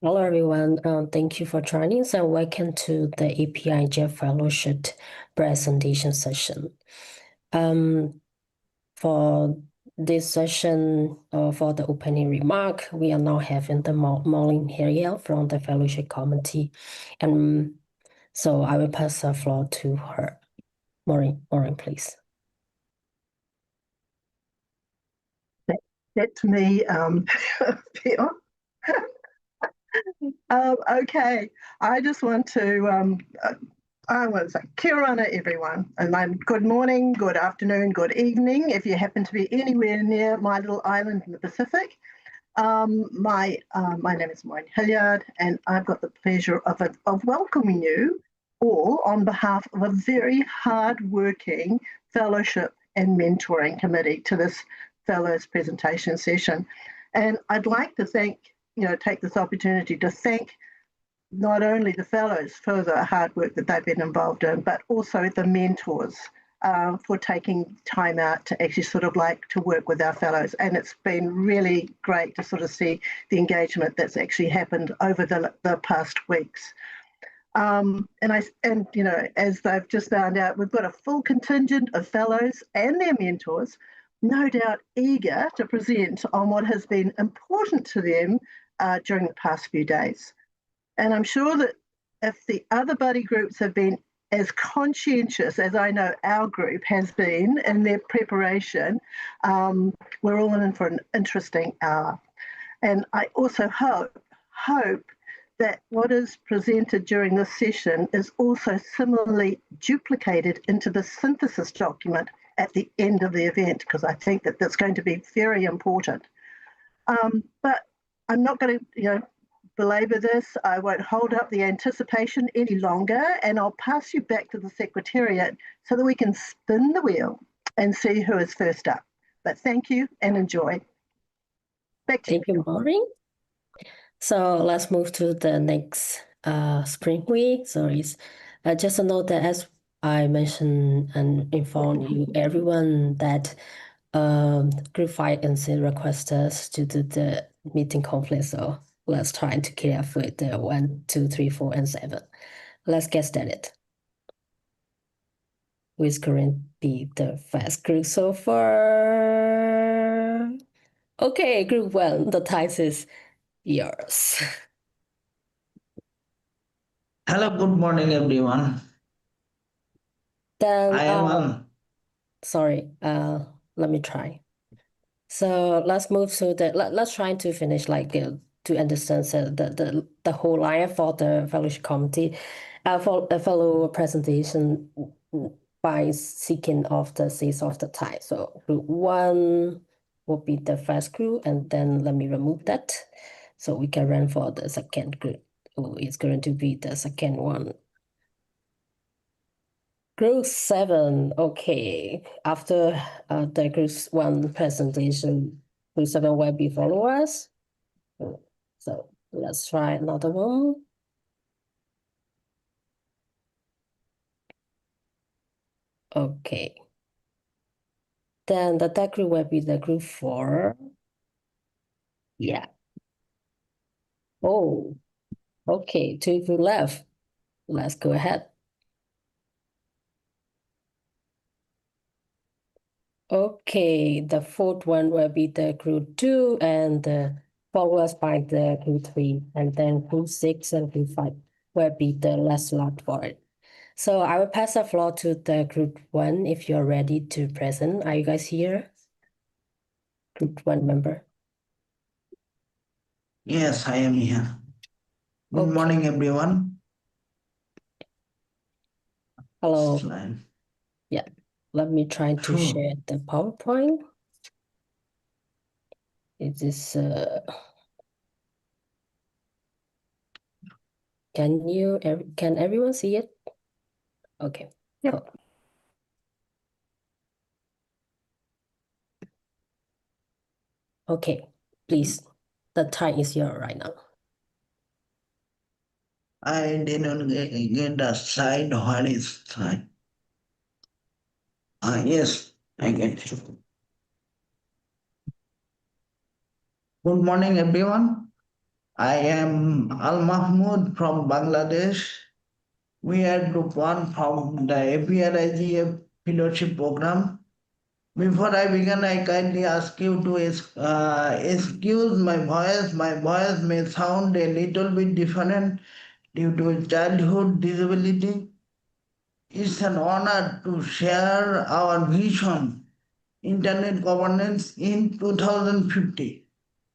Hello, everyone. Thank you for joining and welcome to the APrIGF Fellowship presentation session. For this session, for the opening remark, we are now having the Maureen here from the Fellowship Committee. And so I will pass the floor to her. Maureen, please. That's me, Phil. Okay, I just want to, I want to say kia ora everyone, and good morning, good afternoon, good evening, if you happen to be anywhere near my little island in the Pacific. My name is Maureen Hilliard, and I've got the pleasure of welcoming you all on behalf of a very hard-working fellowship and mentoring committee to this fellows presentation session. And I'd like to take this opportunity to thank not only the fellows for the hard work that they've been involved in, but also the mentors for taking time out to actually to work with our fellows. And it's been really great to sort of see the engagement that's actually happened over the past weeks. And as they've just found out, we've got a full contingent of fellows and their mentors, no doubt eager to present on what has been important to them during the past few days. And I'm sure that if the other buddy groups have been as conscientious as I know our group has been in their preparation, we're all in for an interesting hour. And I also hope that what is presented during this session is also similarly duplicated into the synthesis document at the end of the event, because I think that that's going to be very important. But I'm not going to, belabor this. I won't hold up the anticipation any longer, and I'll pass you back to the Secretariat so that we can spin the wheel and see who is first up. But thank you and enjoy. Back to you. Thank you, Maureen. So let's move to the next spring week. So it's just a note that as I mentioned and informed you everyone that group 5 NC requested us to do the meeting conflict. So let's try to clear for the 1, 2, 3, 4, and 7. Let's get started. Who's going to be the first group so far? Okay, group 1, the title is yours. Hello, good morning, everyone. Then I am sorry, let me try. So let's move to let's try to finish to understand the whole line for the fellowship committee, for a fellow presentation by seeking of the seats of the tie. So group 1 will be the first group, and then let me remove that, so we can run for the second group. Who is going to be the second one? Group 7, okay. After the group 1 presentation, group 7 will be followers. So let's try another one. Okay. Then the third group will be the group 4. Yeah. Oh, okay. 2 group left. Let's go ahead. Okay, the fourth one will be the group 2 and followed by the group 3, and then group 6 and group 5 will be the last lot for it. So I will pass the floor to the group 1 if you're ready to present. Are you guys here? Group 1 member. Yes, I am here. Good Okay. morning, everyone. Hello. Slide. Yeah, let me try to share the PowerPoint. It is can everyone see it? Okay. Yep. Cool. Okay, please. The time is yours right now. I didn't get the slide. What is slide? Yes, I get it. Good morning, everyone. I am Al Mahmood from Bangladesh. We are Group 1 from the APrIGF Fellowship Program. Before I begin, I kindly ask you to excuse my voice. My voice may sound a little bit different due to childhood disability. It's an honor to share our vision, Internet governance in 2050,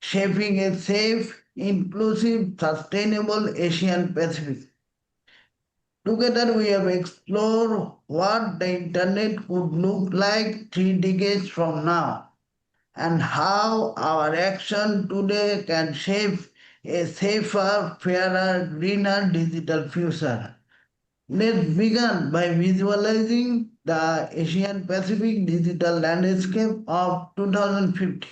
shaping a safe, inclusive, sustainable Asian Pacific. Together we have explored what the Internet could look like 3 decades from now and how our action today can shape a safer, fairer, greener digital future. Let's begin by visualizing the Asian Pacific digital landscape of 2050.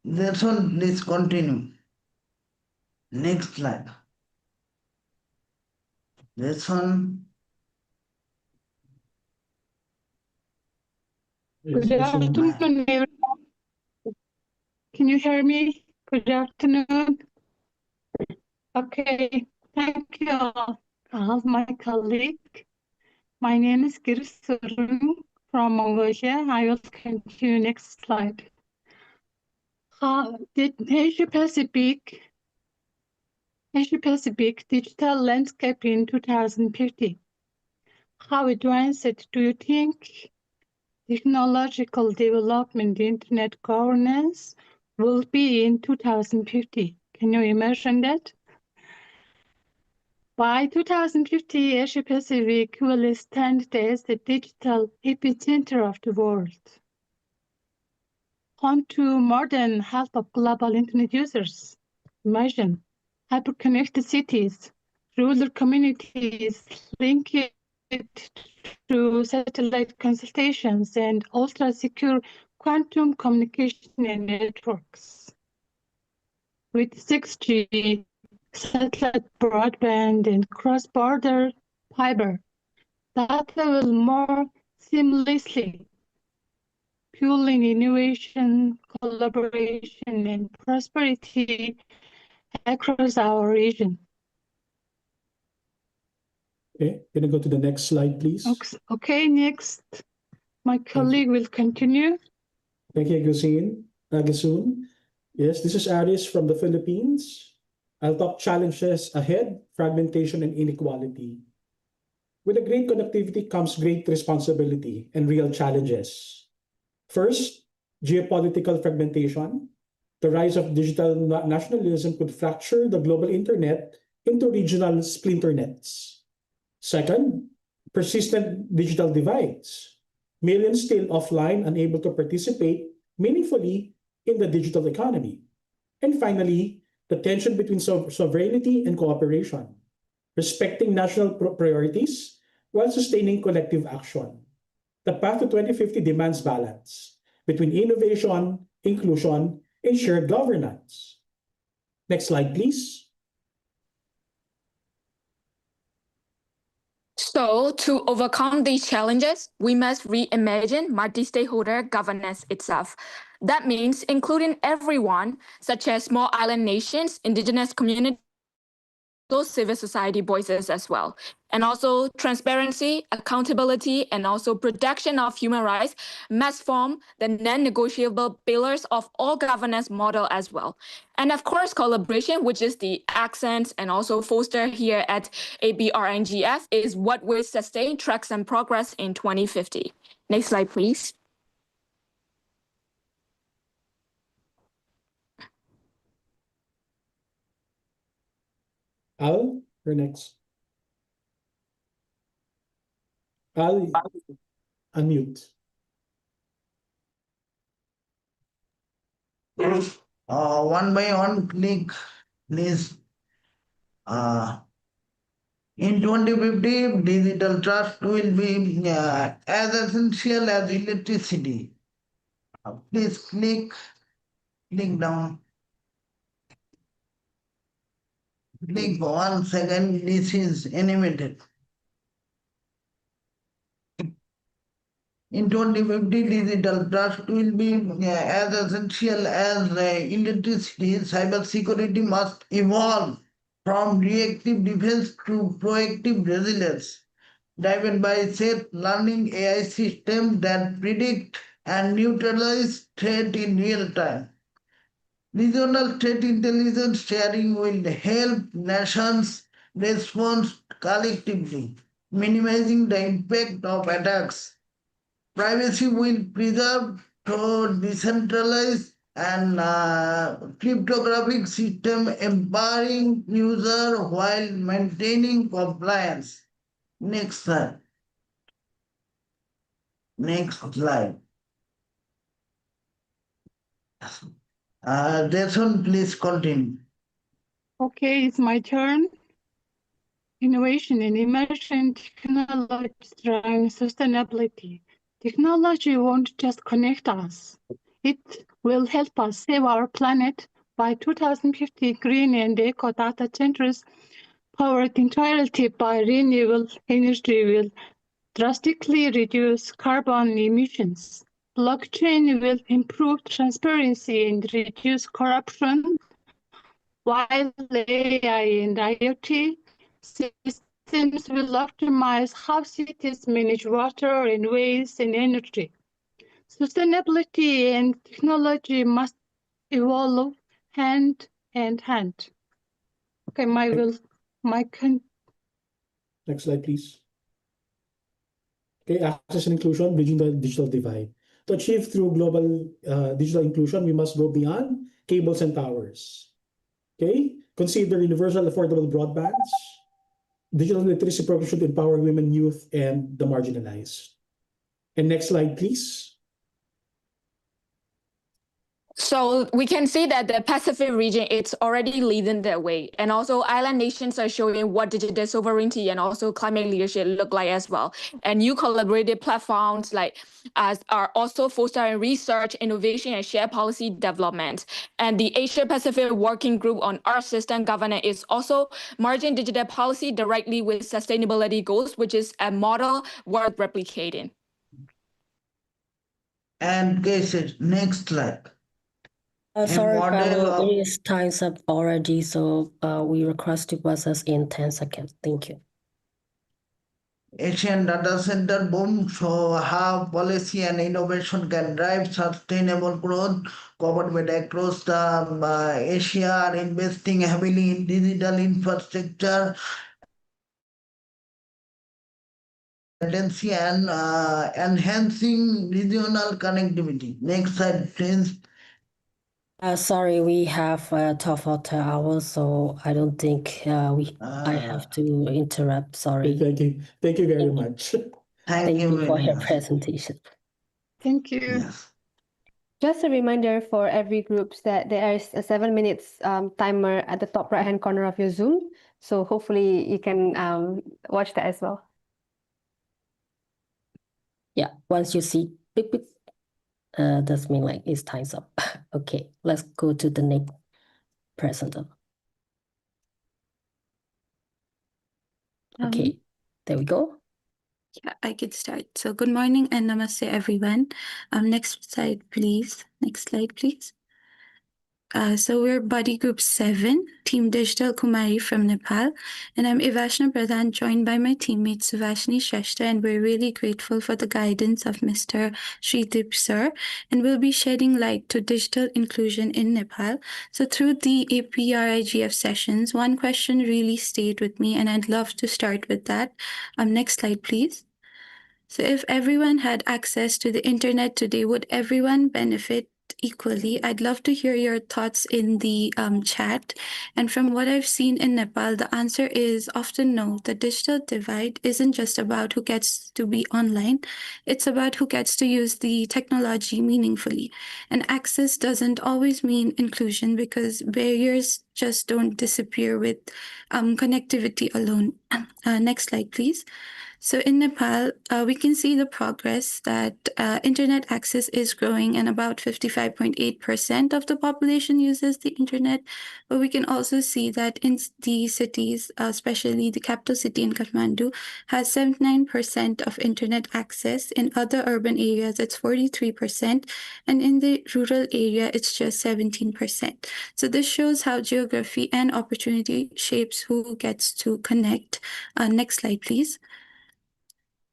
Jason, please continue. Next slide. Jason. Good afternoon, everyone. Can you hear me? Good afternoon. Okay, thank you all my colleague. My name is Girisurun from Mongolia. I will continue next slide. The Asia-Pacific digital landscape in 2050. How advanced do you think technological development, internet governance will be in 2050? Can you imagine that? By 2050, Asia Pacific will stand as the digital epicenter of the world, home to more than half of global internet users. Imagine hyper-connected cities, rural communities linked through satellite consultations and ultra-secure quantum communication networks. With 6G, satellite broadband, and cross-border fiber, data will more seamlessly fueling innovation, collaboration, and prosperity across our region. Okay, can you go to the next slide, please? Okay, next. My colleague will continue. Thank you, Gasun. Yes, this is Aris from the Philippines. I'll talk challenges ahead, fragmentation and inequality. With a great connectivity comes great responsibility and real challenges. First, geopolitical fragmentation. The rise of digital nationalism could fracture the global internet into regional splinter nets. Second, persistent digital divides. Millions still offline, unable to participate meaningfully in the digital economy. And finally, the tension between sovereignty and cooperation, respecting national priorities while sustaining collective action. The path to 2050 demands balance between innovation, inclusion, and shared governance. Next slide, please. So, to overcome these challenges, we must reimagine multi-stakeholder governance itself. That means including everyone, such as small island nations, indigenous communities, those civil society voices as well. And also transparency, accountability, and also protection of human rights must form the non-negotiable pillars of all governance model as well. And of course, collaboration, which is the accent and also foster here at APrIGF, is what will sustain tracks and progress in 2050. Next slide, please. Al, you're next. Al, unmute. One by one, click, please. In 2050, digital trust will be as essential as electricity. Please click down. Click 1 second, this is animated. In 2050, digital trust will be as essential as electricity. Cybersecurity must evolve from reactive defense to proactive resilience, driven by safe learning AI systems that predict and neutralize threat in real time. Regional threat intelligence sharing will help nations respond collectively, minimizing the impact of attacks. Privacy will preserve through decentralized and cryptographic system empowering user while maintaining compliance. Next slide. Next slide. Jason, please continue. Okay, it's my turn. Innovation and emerging technologies driving sustainability. Technology won't just connect us. It will help us save our planet. By 2050, green and eco data centers powered entirely by renewable energy will drastically reduce carbon emissions. Blockchain will improve transparency and reduce corruption, while AI and IoT systems will optimize how cities manage water and waste and energy. Sustainability and technology must evolve hand in hand. Okay, Next slide, please. Okay, access and inclusion, bridging the digital divide. To achieve through global digital inclusion, we must go beyond cables and towers. Okay, consider universal affordable broadbands. Digital literacy program should empower women, youth, and the marginalized. And next slide, please. So we can see that the Pacific region, it's already leading the way. And also island nations are showing what digital sovereignty and also climate leadership look like as well. And new collaborative platforms like us are also fostering research, innovation, and shared policy development. And the Asia Pacific Working Group on Earth System Governance is also merging digital policy directly with sustainability goals, which is a model worth replicating. And cases, next slide. Sorry, model Carlo, of- it is time's up already, so we request to process in 10 seconds. Thank you. Asian data center boom, so how policy and innovation can drive sustainable growth. Government across the Asia are investing heavily in digital infrastructure and enhancing regional connectivity. Next slide, please. Sorry, we have 12 hours, so I don't think I have to interrupt. Sorry. Thank you. Thank you very much. Thank you for very your much. presentation. Thank you. Yes. Just a reminder for every groups that there is a 7 minutes timer at the top right hand corner of your Zoom. So hopefully you can watch that as well. Yeah, once you see beep beep, that's mean like it's time's up. Okay, let's go to the next presenter. Okay, there we go. Yeah, I can start. So good morning and namaste everyone. Next slide, please. Next slide, please. So we're Body Group 7, Team Digital Kumari from Nepal, and I'm Ivashna Pradhan, joined by my teammate Suvashni Shrestha, and we're really grateful for the guidance of Mr. Sridip Sir, and we'll be shedding light to digital inclusion in Nepal. So through the APrIGF sessions, one question really stayed with me, and I'd love to start with that. Next slide, please. So if everyone had access to the internet today, would everyone benefit equally? I'd love to hear your thoughts in the chat. And from what I've seen in Nepal, the answer is often no. The digital divide isn't just about who gets to be online. It's about who gets to use the technology meaningfully. And access doesn't always mean inclusion, because barriers just don't disappear with connectivity alone. Next slide, please. So in Nepal, we can see the progress that internet access is growing, and about 55.8% of the population uses the internet. But we can also see that in the cities, especially the capital city in Kathmandu, has 79% of internet access. In other urban areas, it's 43%, and in the rural area, it's just 17%. So this shows how geography and opportunity shapes who gets to connect. Next slide, please.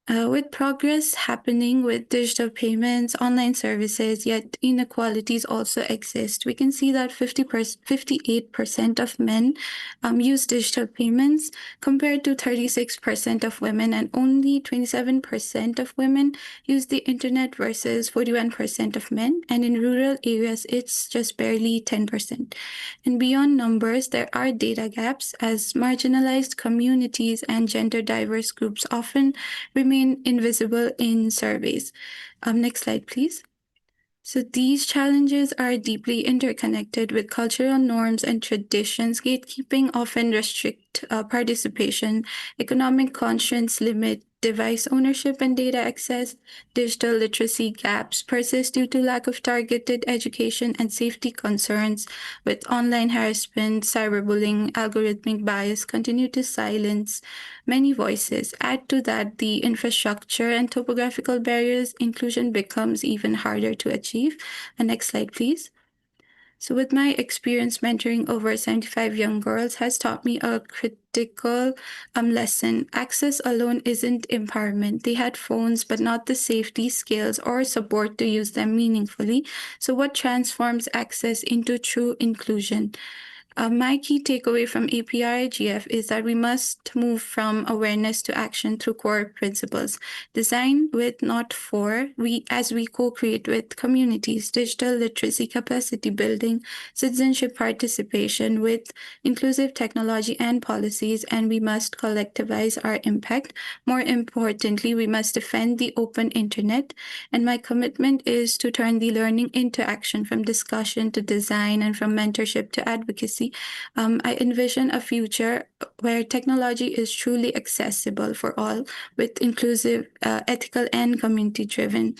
With progress happening with digital payments, online services, yet inequalities also exist. We can see that 58% of men use digital payments compared to 36% of women, and only 27% of women use the internet versus 41% of men. And in rural areas, it's just barely 10%. And beyond numbers, there are data gaps as marginalized communities and gender diverse groups often remain invisible in surveys. Next slide, please. So these challenges are deeply interconnected with cultural norms and traditions. Gatekeeping often restrict participation. Economic constraints limit device ownership and data access. Digital literacy gaps persist due to lack of targeted education and safety concerns, with online harassment, cyberbullying, algorithmic bias continue to silence many voices. Add to that the infrastructure and topographical barriers, inclusion becomes even harder to achieve. Next slide, please. So with my experience mentoring over 75 young girls has taught me a critical lesson. Access alone isn't empowerment. They had phones, but not the safety, skills, or support to use them meaningfully. So what transforms access into true inclusion? My key takeaway from APrIGF is that we must move from awareness to action through core principles. Design with, not for, as we co-create with communities, digital literacy, capacity building, citizenship participation with inclusive technology and policies, and we must collectivize our impact. More importantly, we must defend the open internet, and my commitment is to turn the learning into action, from discussion to design and from mentorship to advocacy. I envision a future where technology is truly accessible for all, with inclusive, ethical, and community-driven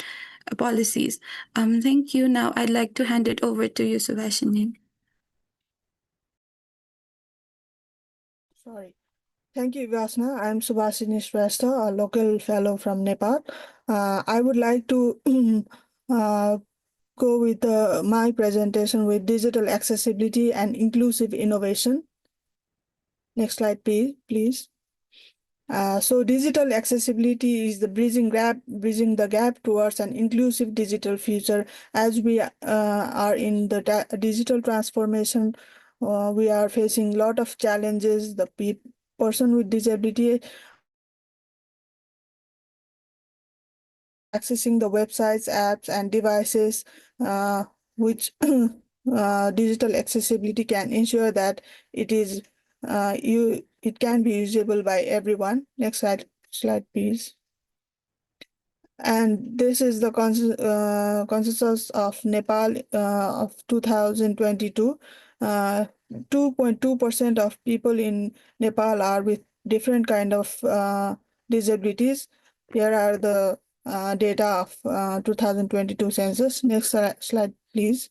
policies. Thank you. Now I'd like to hand it over to you, Subhashini. Sorry. Thank you, Vasna. I'm Subhashini Shrestha, a local fellow from Nepal. I would like to go with my presentation with digital accessibility and inclusive innovation. Next slide, please. So digital accessibility is the bridging the gap towards an inclusive digital future. As we are in the digital transformation, we are facing a lot of challenges. The person with disability accessing the websites, apps, and devices, which digital accessibility can ensure that it is it can be usable by everyone. Next slide, please. And this is the consensus of Nepal of 2022. 2.2% of people in Nepal are with different kind of disabilities. Here are the data of 2022 census. Next slide, please.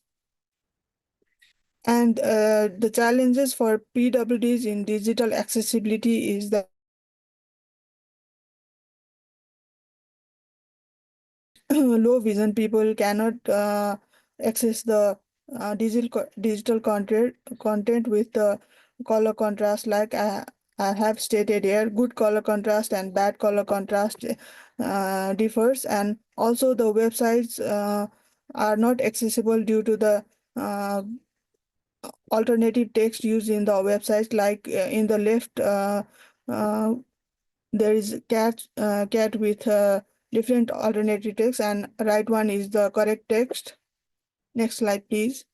And the challenges for PWDs in digital accessibility is that low vision people cannot access the digital content with the color contrast, like I have stated here. Good color contrast and bad color contrast differs, and also the websites are not accessible due to the alternative text used in the website, like in the left there is cat with different alternative text, and right one is the correct text. Next slide, please.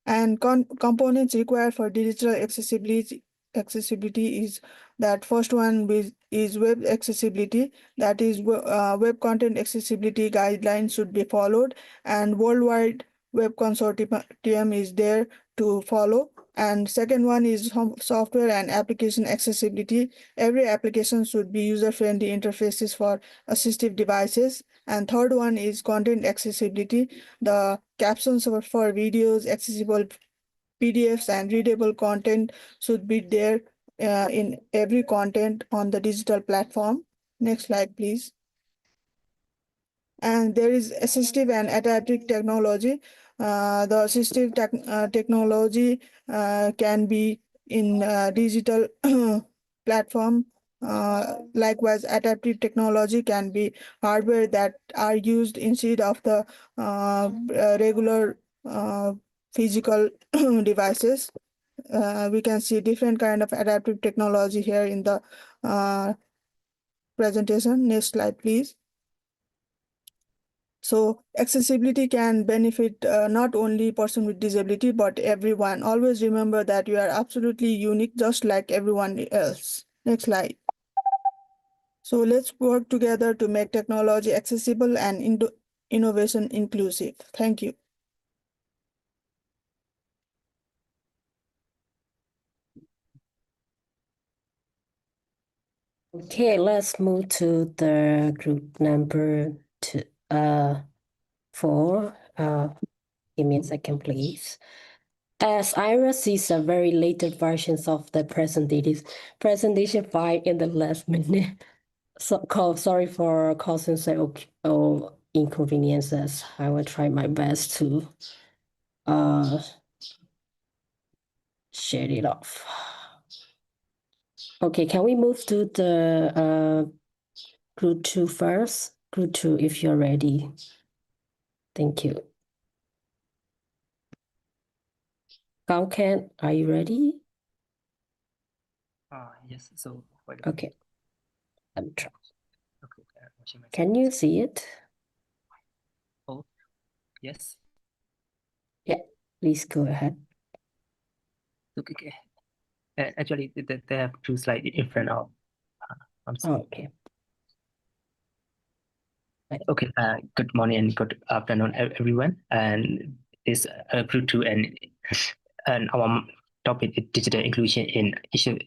And components required for digital accessibility is that first one is web accessibility, that is web content accessibility guidelines should be followed, and worldwide web consortium is there to follow. And second one is software and application accessibility. Every application should be user-friendly interfaces for assistive devices. And third one is content accessibility. The captions for videos, accessible PDFs and readable content should be there in every content on the digital platform. Next slide, please. And there is assistive and adaptive technology. The assistive technology can be in digital platform. Likewise, adaptive technology can be hardware that are used instead of the regular physical devices. We can see different kind of adaptive technology here in the presentation. Next slide, please. So accessibility can benefit not only person with disability, but everyone. Always remember that you are absolutely unique, just like everyone else. Next slide. So let's work together to make technology accessible and innovation inclusive. Thank you. Okay, let's move to the group number 4. Give me a second, please. As Ira sees a very later versions of the presentation file in the last minute. Sorry for causing so inconveniences. I will try my best to share it off. Okay, can we move to the group 2 first? Group 2, if you're ready. Thank you. Ken, are you ready? Yes, so Okay. Let me try. Okay, Can you see it? Oh, yes. Yeah, please go ahead. Okay. Actually, they have 2 slides in front of. I'm sorry. Oh, okay. Okay. Good morning and good afternoon, everyone. And this group 2 and our topic is digital inclusion in Asia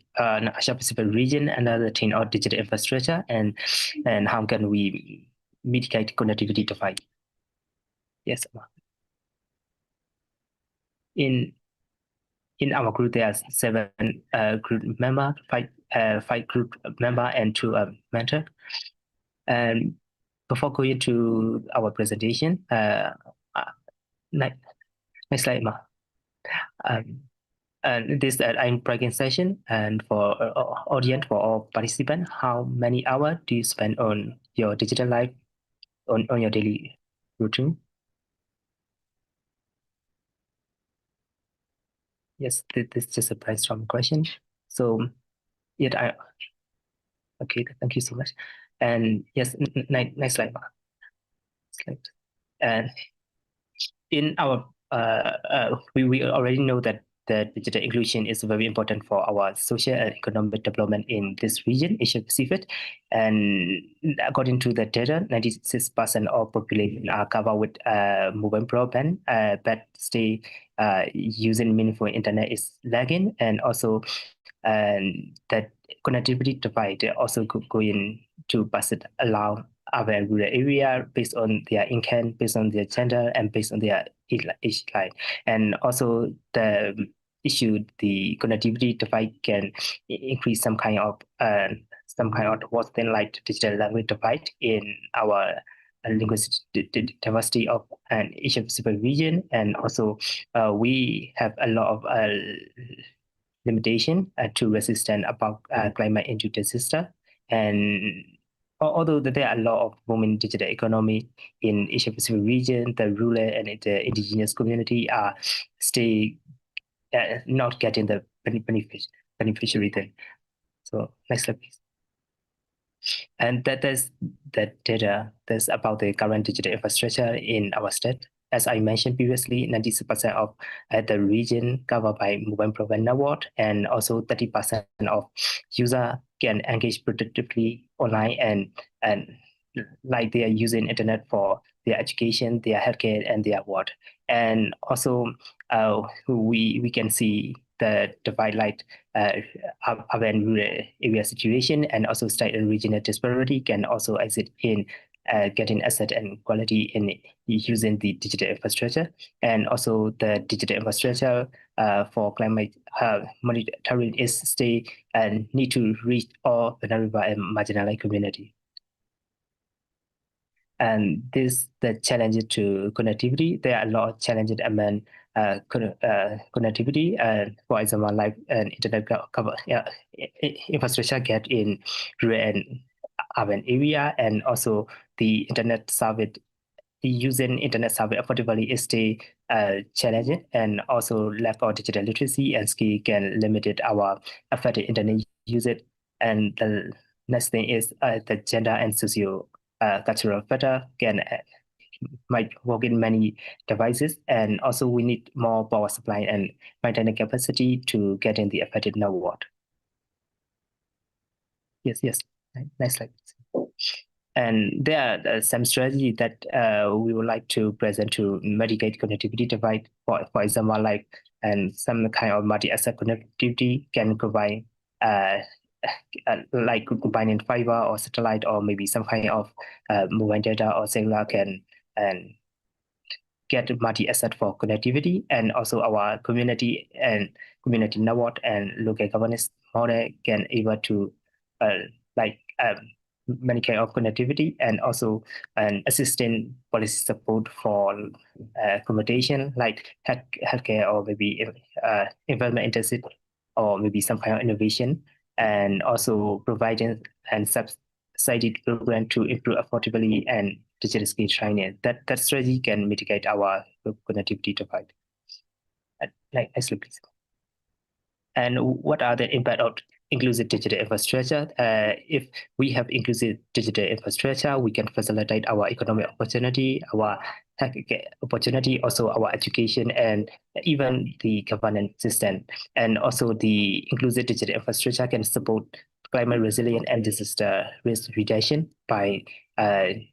Pacific region. Another thing or digital infrastructure and how can we mitigate connectivity divide. Yes. In our group, there are 7 group member, 5 group member, and 2 mentor. And before going to our presentation, next slide, Ma. And this I'm breaking session, and for audience, for all participants, how many hours do you spend on your digital life, on your daily routine? Yes, this is just a brainstorm question. So, okay, thank you so much. And yes, next slide, Ma. Slide. And in our we already know that digital inclusion is very important for our social and economic development in this region, Asia Pacific. And according to the data, 96% of population are covered with mobile broadband, but still using meaningful internet is lagging, and also that connectivity divide also going to pass it along urban rural area based on their income, based on their gender, and based on their age line. And also the the connectivity divide can increase some kind of worse than like digital language divide in our linguistic diversity of an Asia Pacific region. And also we have a lot of limitation to resistant about climate into disaster. And although there are a lot of women digital economy in Asia Pacific region, the rural and the indigenous community are still not getting the beneficiary then. So next slide, please. And that's the data that's about the current digital infrastructure in our state. As I mentioned previously, 90% of the region covered by mobile broadband network, and also 30% of user can engage productively online and like they are using internet for their education, their healthcare, and their work. And also we can see the divide like urban and rural area situation, and also state and regional disparity can also exist in getting asset and quality in using the digital infrastructure. And also the digital infrastructure for climate monitoring is still need to reach all vulnerable and marginalized community. And the challenges to connectivity. There are a lot of challenges among connectivity, for example, like an internet infrastructure get in rural and urban area, and also the internet service using internet service affordably is still challenging, and also lack of digital literacy and skill can limit our effective internet usage. And the next thing is the gender and socio cultural factor can might work in many devices, and also we need more power supply and maintenance capacity to get in the effective network. Yes. Next slide. And there are some strategy that we would like to present to mitigate connectivity divide. For example, like some kind of multi-asset connectivity can provide like combining fiber or satellite, or maybe some kind of mobile data or cellular can get multi-asset for connectivity. And also our community network and local governance model can able to many kind of connectivity, and also assisting policy support for accommodation like healthcare, or maybe environment intensive, or maybe some kind of innovation, and also providing and subsidized program to improve affordability and digital skill training. That strategy can mitigate our connectivity divide. Next slide, please. And what are the impact of inclusive digital infrastructure? If we have inclusive digital infrastructure, we can facilitate our economic opportunity, our tech opportunity, also our education, and even the governance system. And also the inclusive digital infrastructure can support climate resilience and disaster risk reduction by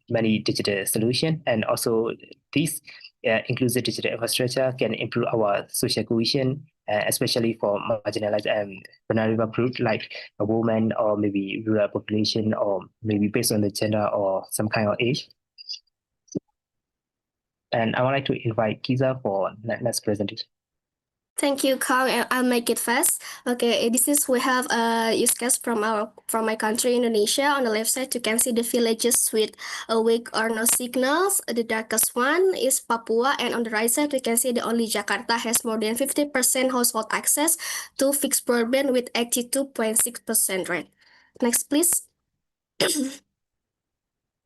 many digital solutions. And also this inclusive digital infrastructure can improve our social cohesion, especially for marginalized and vulnerable groups like a woman, or maybe rural population, or maybe based on the gender or some kind of age. And I would like to invite Kiza for next presentation. Thank you, Carl, and I'll make it fast. Okay, we have a use case from my country, Indonesia. On the left side, you can see the villages with a weak or no signals. The darkest one is Papua, and on the right side, we can see the only Jakarta has more than 50% household access to fixed broadband with 82.6% rate. Next, please.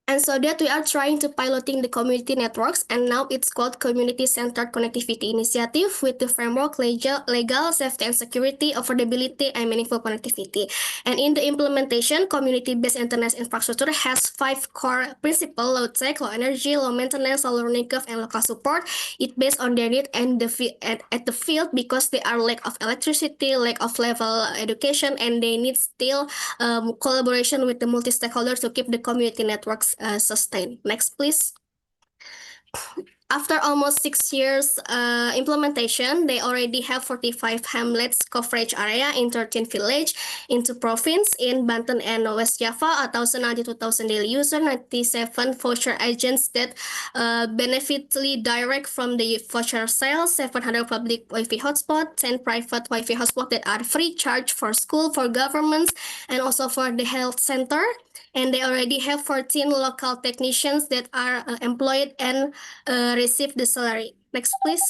And so that we are trying to piloting the community networks, and now it's called Community-Centered Connectivity Initiative with the framework legal, safety and security, affordability, and meaningful connectivity. And in the implementation, community-based internet infrastructure has 5 core principles: low tech, low energy, low maintenance, low learning curve, and local support. It's based on their need and at the field, because they are lack of electricity, lack of level education, and they need still collaboration with the multi-stakeholders to keep the community networks sustained. Next, please. After almost 6 years implementation, they already have 45 hamlets coverage area in 13 villages in 2 provinces, in Banten and West Java, 1,092,000 daily users, 97 voucher agents that benefitly direct from the voucher sales, 700 public Wi-Fi hotspots, 10 private Wi-Fi hotspots that are free charge for school, for governments, and also for the health center. And they already have 14 local technicians that are employed and receive the salary. Next, please.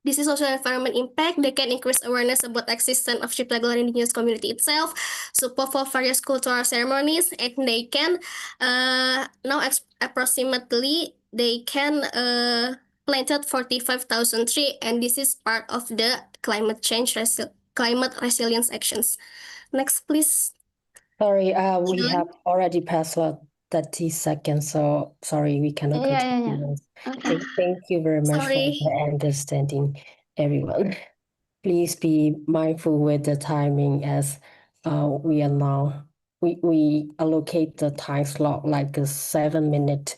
This is social environment impact. They can increase awareness about the existence of Cipta indigenous community itself, support for various cultural ceremonies, and they can now approximately they can planted 45,000 trees, and this is part of the climate resilience actions. Next, please. Sorry, we have already passed 30 seconds, so sorry, we cannot continue. Okay. Thank you very much Sorry. for the understanding, everyone. Please be mindful with the timing, as we allocate the time slot like a 7-minute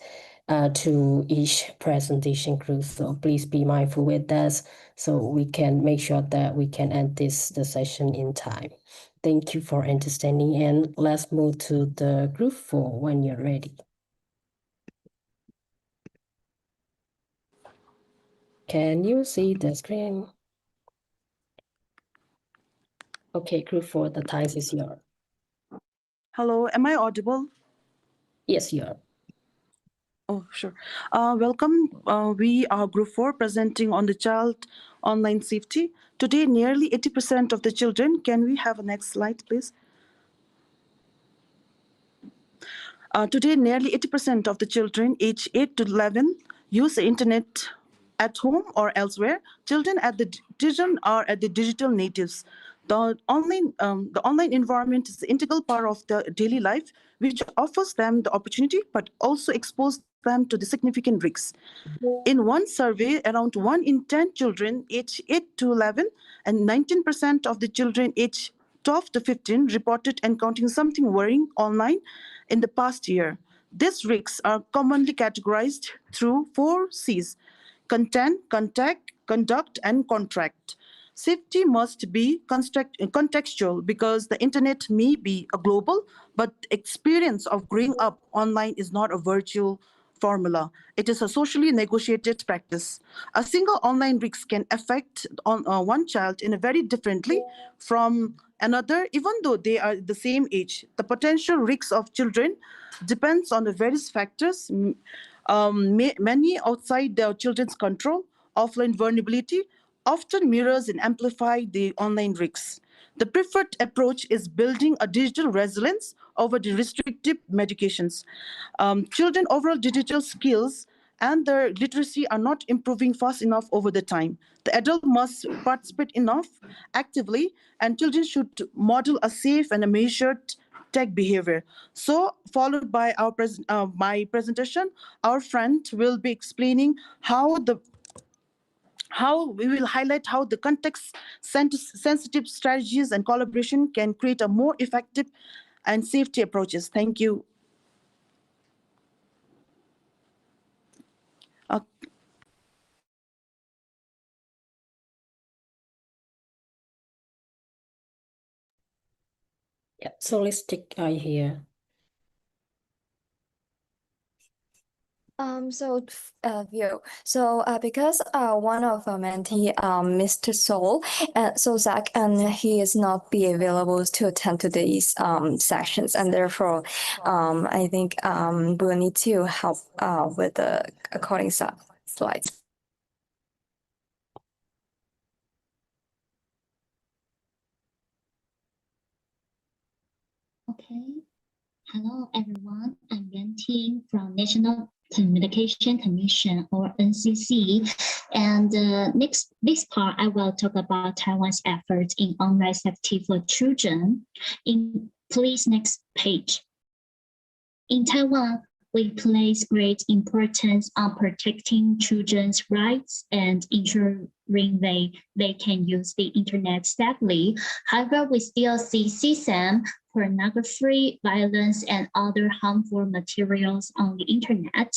to each presentation group. So please be mindful with that so we can make sure that we can end the session in time. Thank you for understanding, and let's move to the group 4 when you're ready. Can you see the screen? Okay, group 4, the time is yours. Hello, am I audible? Yes, you are. Oh, sure. Welcome. We are Group 4 presenting on the child online safety. Today, nearly 80% of the children, can we have a next slide, please? Today, nearly 80% of the children aged 8 to 11 use the internet at home or elsewhere. Children are at the digital natives. The online environment is the integral part of their daily life, which offers them the opportunity, but also exposes them to the significant risks. In one survey, around 1 in 10 children aged 8 to 11 and 19% of the children aged 12 to 15 reported encountering something worrying online in the past year. These risks are commonly categorized through 4 C's: content, contact, conduct, and contract. Safety must be contextual because the internet may be a global, but experience of growing up online is not a virtual formula. It is a socially negotiated practice. A single online risk can affect one child in a very differently from another, even though they are the same age. The potential risks of children depends on the various factors, many outside their children's control. Offline vulnerability often mirrors and amplify the online risks. The preferred approach is building a digital resilience over the restrictive medications. Children overall digital skills and their literacy are not improving fast enough over the time. The adult must participate enough actively, and children should model a safe and a measured tech behavior. So, followed by my presentation, our friend will be explaining how we will highlight how the context sensitive strategies and collaboration can create a more effective and safety approaches. Thank you. Yeah, so let's take here. Because one of our mentee, Mr. so Zach, and he is not be available to attend to these sessions, and therefore, I think we'll need to help with the according slides. Okay. Hello, everyone. I'm Yuan Ting from National Communication Commission, or NCC. And this part, I will talk about Taiwan's efforts in online safety for children. Please, next page. In Taiwan, we place great importance on protecting children's rights and ensuring they can use the internet safely. However, we still see CSAM, pornography, violence, and other harmful materials on the internet.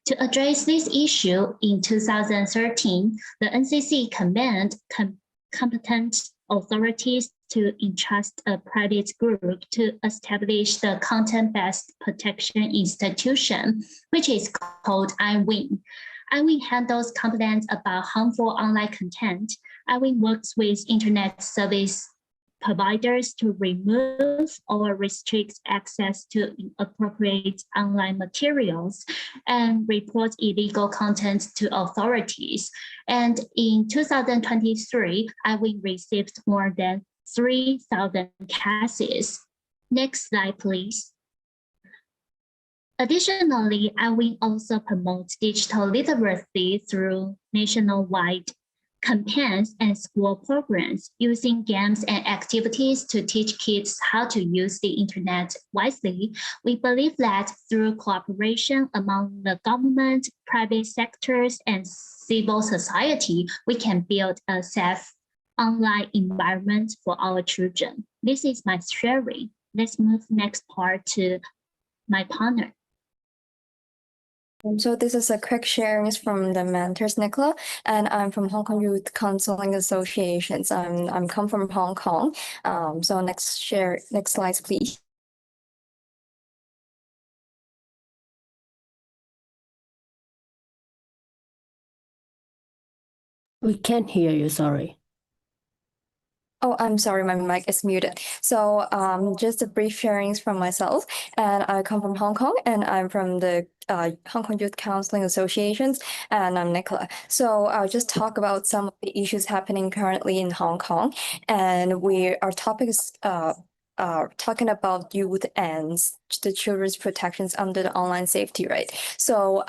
To address this issue, in 2013, the NCC commanded competent authorities to entrust a private group to establish the content-based protection institution, which is called iWin. iWin handles complaints about harmful online content. iWin works with internet service providers to remove or restrict access to inappropriate online materials and report illegal content to authorities. And in 2023, iWin received more than 3,000 cases. Next slide, please. Additionally, iWin also promotes digital literacy through nationwide campaigns and school programs, using games and activities to teach kids how to use the internet wisely. We believe that through cooperation among the government, private sectors, and civil society, we can build a safe online environment for our children. This is my sharing. Let's move next part to my partner. So this is a quick sharing from the mentors, Nicola, and I'm from Hong Kong Youth Counseling Associations. I'm come from Hong Kong. So next slides, please. We can't hear you, sorry. Oh, I'm sorry, my mic is muted. So just a brief sharings from myself. And I come from Hong Kong, and I'm from the Hong Kong Youth Counseling Associations, and I'm Nicola. So I'll just talk about some of the issues happening currently in Hong Kong. And our topic is talking about youth and the children's protections under the online safety, right? So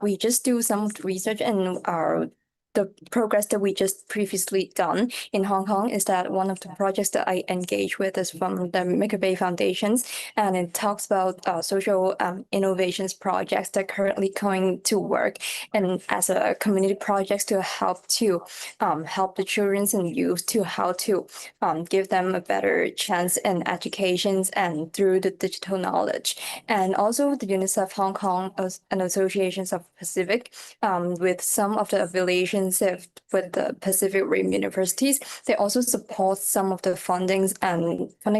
we just do some research and the progress that we just previously done in Hong Kong is that one of the projects that I engage with is from the Maker Bay Foundations, and it talks about social innovations projects that are currently going to work and as a community projects to help the children and youth to how to give them a better chance in educations and through the digital knowledge. And also the UNICEF Hong Kong and Associations of Pacific with some of the affiliations with the Pacific Rim universities, they also support some of the funding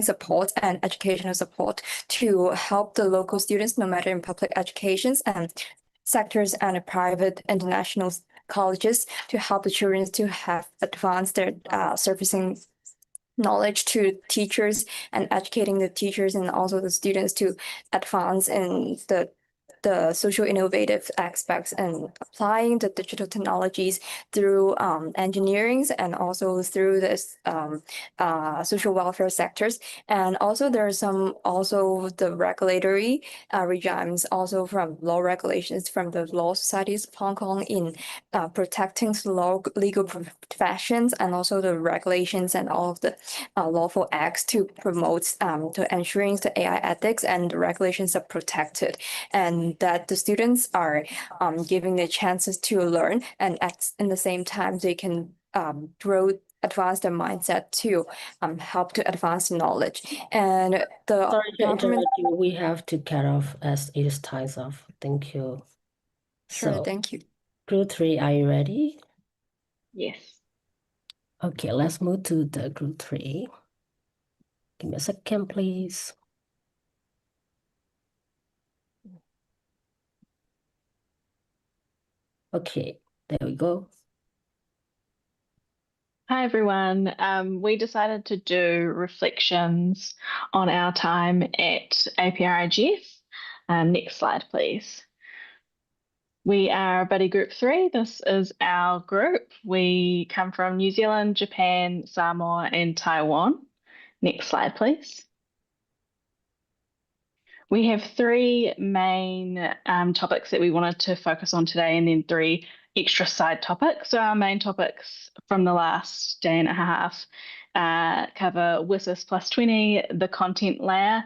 support and educational support to help the local students, no matter in public educations and sectors and private international colleges, to help the children to have advanced their surfacing knowledge to teachers and educating the teachers and also the students to advance in the social innovative aspects and applying the digital technologies through engineering and also through this social welfare sectors. And also there are some the regulatory regimes also from law regulations from the Law Societies of Hong Kong in protecting the legal professions and also the regulations and all of the lawful acts to promote to ensuring the AI ethics and the regulations are protected, and that the students are giving the chances to learn, and at the same time they can advance their mindset to help to advance the knowledge. And the Sorry to government. interrupt you. We have to cut off as it is time off. Thank you. Sure, So, thank you. Group 3, are you ready? Yes. Okay, let's move to the Group 3. Give me a second, please. Okay, there we go. Hi, everyone. We decided to do reflections on our time at APrIGF. Next slide, please. We are Buddy Group 3. This is our group. We come from New Zealand, Japan, Samoa, and Taiwan. Next slide, please. We have three main topics that we wanted to focus on today, and then three extra side topics. So our main topics from the last day and a half cover WSIS plus 20, the content layer,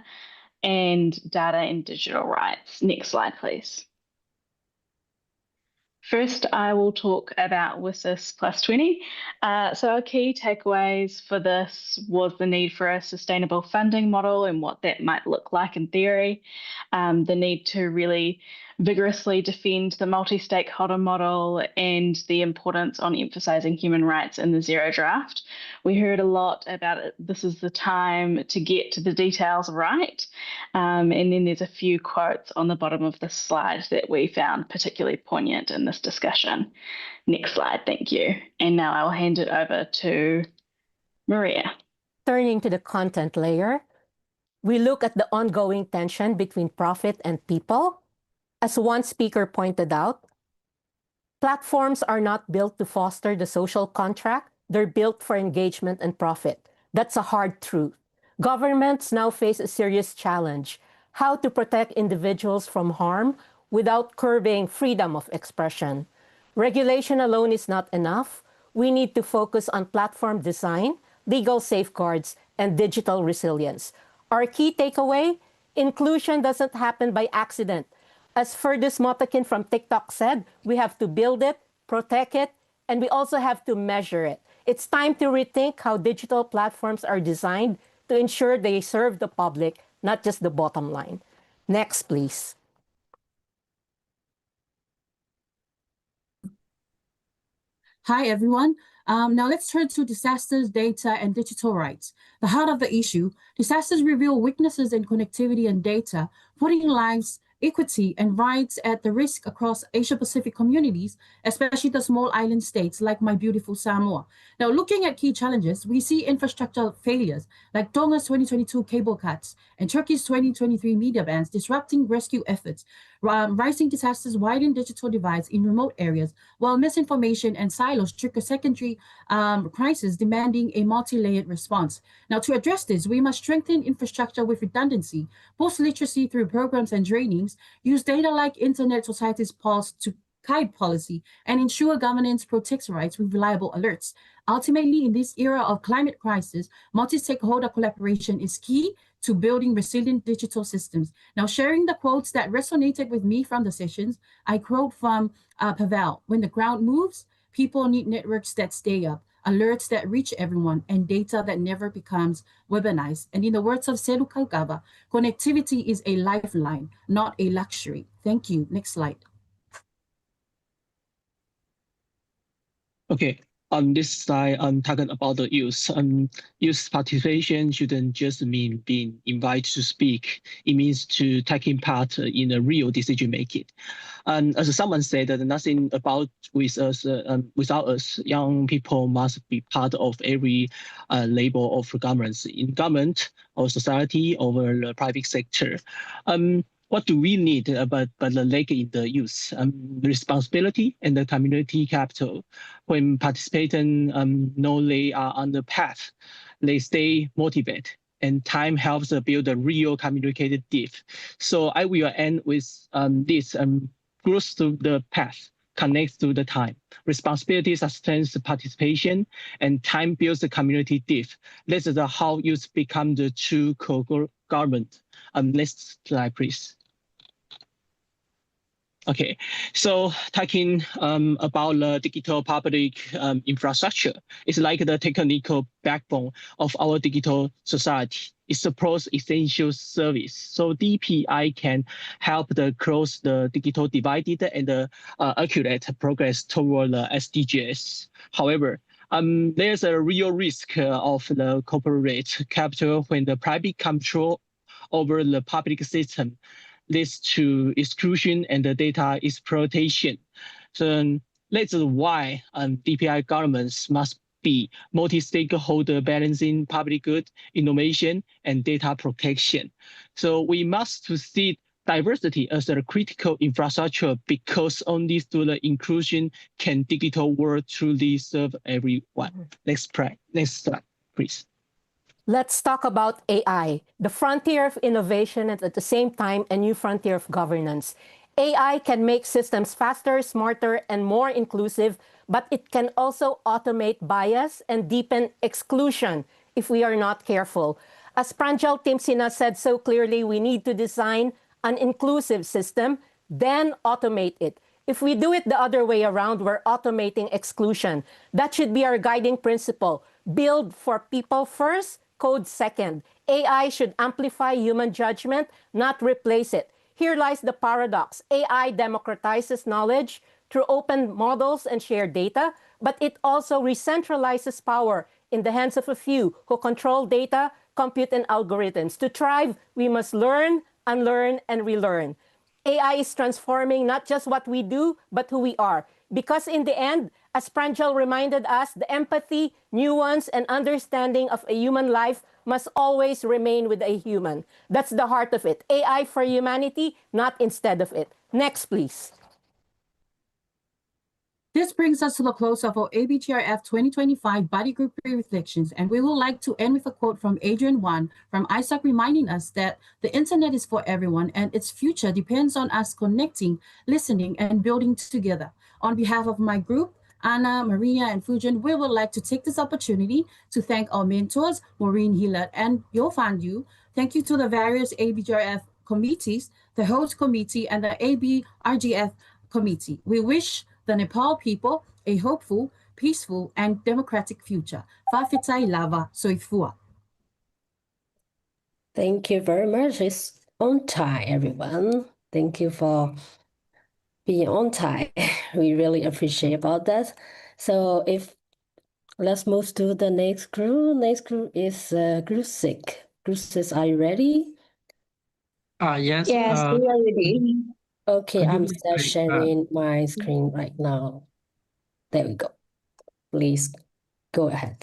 and data and digital rights. Next slide, please. First, I will talk about WSIS plus 20. So our key takeaways for this was the need for a sustainable funding model and what that might look like in theory, the need to really vigorously defend the multi-stakeholder model, and the importance on emphasizing human rights in the zero draft. We heard a lot about it. This is the time to get to the details right. And then there's a few quotes on the bottom of the slide that we found particularly poignant in this discussion. Next slide, thank you. And now I'll hand it over to Maria. Turning to the content layer, we look at the ongoing tension between profit and people. As one speaker pointed out, platforms are not built to foster the social contract. They're built for engagement and profit. That's a hard truth. Governments now face a serious challenge: how to protect individuals from harm without curbing freedom of expression. Regulation alone is not enough. We need to focus on platform design, legal safeguards, and digital resilience. Our key takeaway: inclusion doesn't happen by accident. As Ferdus Motakin from TikTok said, we have to build it, protect it, and we also have to measure it. It's time to rethink how digital platforms are designed to ensure they serve the public, not just the bottom line. Next, please. Hi, everyone. Now let's turn to disasters, data, and digital rights. The heart of the issue, disasters reveal weaknesses in connectivity and data, putting lives, equity, and rights at the risk across Asia-Pacific communities, especially the small island states like my beautiful Samoa. Now, looking at key challenges, we see infrastructure failures like Tonga's 2022 cable cuts and Turkey's 2023 media bans disrupting rescue efforts. Rising disasters widen digital divides in remote areas, while misinformation and silos trigger secondary crises demanding a multi-layered response. Now, to address this, we must strengthen infrastructure with redundancy, boost literacy through programs and trainings, use data like Internet Society's Pulse to guide policy, and ensure governance protects rights with reliable alerts. Ultimately, in this era of climate crisis, multi-stakeholder collaboration is key to building resilient digital systems. Now, sharing the quotes that resonated with me from the sessions, I quote from Pavel, "When the ground moves, people need networks that stay up, alerts that reach everyone, and data that never becomes weaponized." And in the words of Seru Kaukawa, connectivity is a lifeline, not a luxury. Thank you. Next slide. Okay, on this slide, I'm talking about the youth. Youth participation shouldn't just mean being invited to speak. It means to taking part in a real decision making. And as someone said, that nothing about with us without us. Young people must be part of every level of governance, in government or society or the private sector. What do we need but the lack in the youth? Responsibility and the community capital. When participants know they are on the path, they stay motivated, and time helps build a real communicated depth. So I will end with this growth to the path connects to the time. Responsibility sustains participation, and time builds the community depth. This is how youth become the true co-government. Next slide, please. Okay, so talking about the digital public infrastructure, it's like the technical backbone of our digital society. It supports essential service. So DPI can help close the digital divide and accurate progress toward the SDGs. However, there's a real risk of the corporate capital when the private control over the public system leads to exclusion and the data exploitation. So that's why DPI governments must be multi-stakeholder balancing public good, innovation, and data protection. So we must see diversity as a critical infrastructure, because only through the inclusion can digital world truly serve everyone. Next slide, please. Let's talk about AI, the frontier of innovation and at the same time, a new frontier of governance. AI can make systems faster, smarter, and more inclusive, but it can also automate bias and deepen exclusion if we are not careful. As Pranjal Timsina said so clearly, we need to design an inclusive system, then automate it. If we do it the other way around, we're automating exclusion. That should be our guiding principle. Build for people first, code second. AI should amplify human judgment, not replace it. Here lies the paradox. AI democratizes knowledge through open models and shared data, but it also re-centralizes power in the hands of a few who control data, compute, and algorithms. To thrive, we must learn, unlearn, and relearn. AI is transforming not just what we do, but who we are. Because in the end, as Pranjal reminded us, the empathy, nuance, and understanding of a human life must always remain with a human. That's the heart of it. AI for humanity, not instead of it. Next, please. This brings us to the close of our APrIGF 2025 Body Group Reflections, and we would like to end with a quote from Adrian Wan from ISAC, reminding us that the internet is for everyone and its future depends on us connecting, listening, and building together. On behalf of my group, Anna, Maria, and Fujin, we would like to take this opportunity to thank our mentors, Maureen Hillard and Yo Fan Yu. Thank you to the various APrIGF committees, the host committee, and the APrIGF committee. We wish the Nepal people a hopeful, peaceful, and democratic future. Fafitai lava soifua. Thank you very much. It's on time, everyone. Thank you for being on time. We really appreciate about that. So if let's move to the next group. Next group is group 6. Group 6, are you ready? Yes. Yes, we are ready. Okay, could you I'm please sharing my screen right now. There we go. Please go ahead.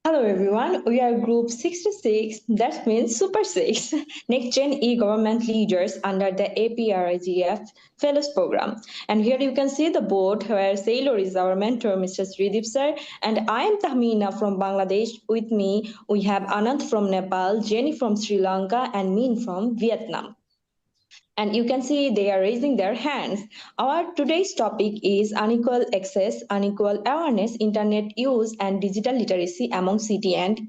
Hello everyone, we are group 66, that means Super 6, Next Gen e-government leaders under the APrIGF Fellows Program. And here you can see the board where Sailor is our mentor, Mr. Sridip sir, and I am Tahmina from Bangladesh. With me, we have Anand from Nepal, Jenny from Sri Lanka, and Min from Vietnam. And you can see they are raising their hands. Our today's topic is unequal access, unequal awareness, internet use, and digital literacy among city and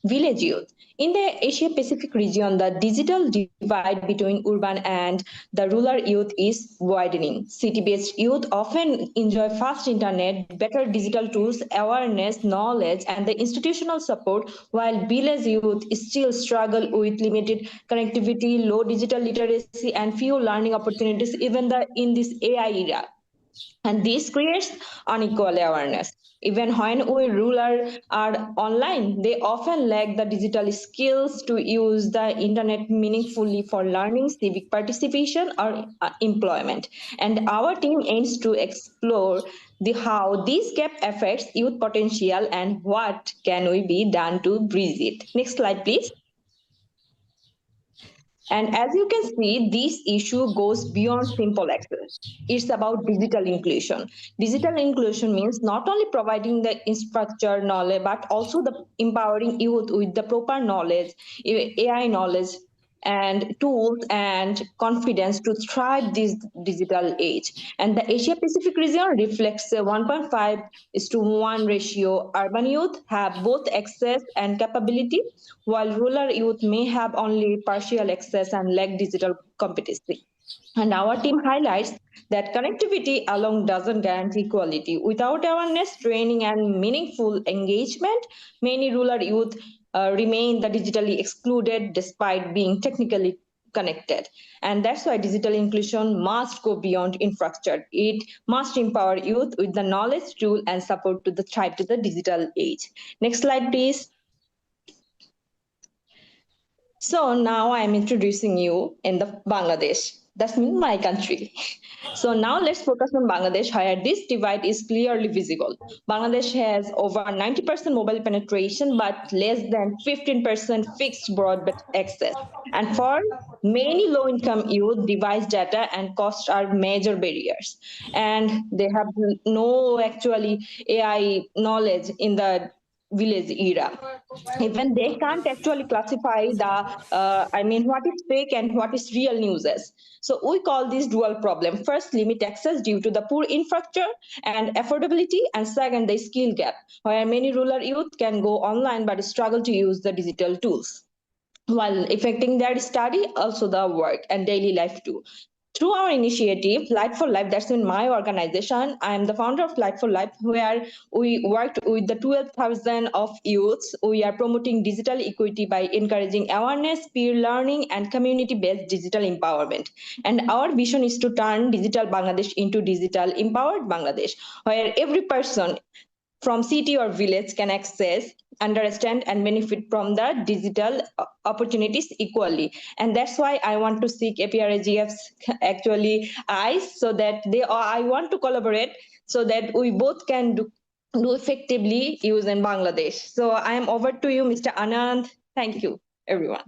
village youth. In the Asia Pacific region, the digital divide between urban and the rural youth is widening. City-based youth often enjoy fast internet, better digital tools, awareness, knowledge, and the institutional support, while village youth still struggle with limited connectivity, low digital literacy, and few learning opportunities, even in this AI era. And this creates unequal awareness. Even when we rural are online, they often lack the digital skills to use the internet meaningfully for learning, civic participation, or employment. And our team aims to explore how this gap affects youth potential and what can we be done to bridge it. Next slide, please. And as you can see, this issue goes beyond simple access. It's about digital inclusion. Digital inclusion means not only providing the infrastructure knowledge, but also the empowering youth with the proper knowledge, AI knowledge, and tools and confidence to thrive this digital age. And the Asia Pacific region reflects a 1.5:1 ratio. Urban youth have both access and capability, while rural youth may have only partial access and lack digital competency. And our team highlights that connectivity alone doesn't guarantee equality. Without awareness, training, and meaningful engagement, many rural youth remain the digitally excluded despite being technically connected. And that's why digital inclusion must go beyond infrastructure. It must empower youth with the knowledge, tool, and support to thrive to the digital age. Next slide, please. So now I'm introducing you in the Bangladesh. That's my country. So now let's focus on Bangladesh, where this divide is clearly visible. Bangladesh has over 90% mobile penetration, but less than 15% fixed broadband access. And for many low-income youth, device data and cost are major barriers. And they have no actually AI knowledge in the village era. Even they can't actually classify what is fake and what is real news as. So we call this dual problem. First, limit access due to the poor infrastructure and affordability, and second, the skill gap, where many rural youth can go online but struggle to use the digital tools, while affecting their study, also the work and daily life too. Through our initiative, Light for Life, that's in my organization, I am the founder of Light for Life, where we worked with the 12,000 of youths. We are promoting digital equity by encouraging awareness, peer learning, and community-based digital empowerment. And our vision is to turn digital Bangladesh into digital empowered Bangladesh, where every person from city or village can access, understand, and benefit from the digital opportunities equally. And that's why I want to seek APrIGF's actually eyes, so that I want to collaborate so that we both can do effectively use in Bangladesh. So I am over to you, Mr. Anand. Thank you, everyone.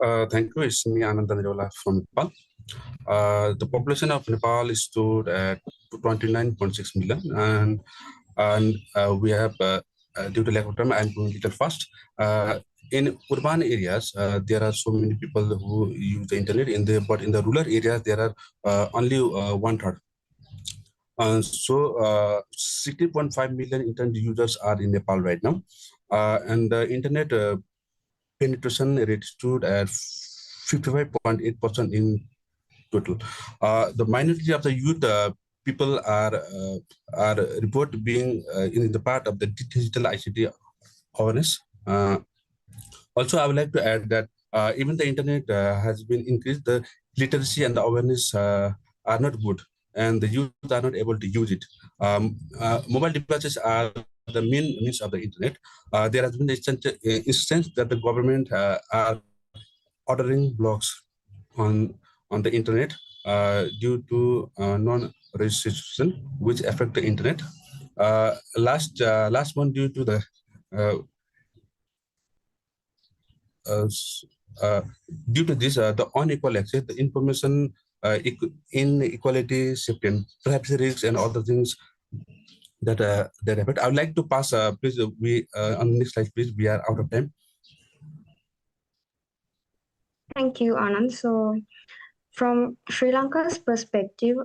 Thank you. It's me, Anand Nirola from Nepal. The population of Nepal stood at 29.6 million, and we have, due to lack of time, I'm going a little fast. In urban areas, there are so many people who use the internet. But in the rural areas, there are only 1/3. So 60.5 million internet users are in Nepal right now, and the internet penetration rate stood at 55.8% in total. The minority of the youth people are report being in the part of the digital ICT awareness. Also, I would like to add that even the internet has been increased, the literacy and the awareness are not good, and the youth are not able to use it. Mobile devices are the main means of the internet. There has been an instance that the government are ordering blocks on the internet due to non-registration, which affect the internet. Last month, due to the due to this, the unequal access, the information inequality, safety, and perhaps risks and other things that that affect. I would like to pass. Please, we on the next slide, please. We are out of time. Thank you, Anand. So, from Sri Lanka's perspective,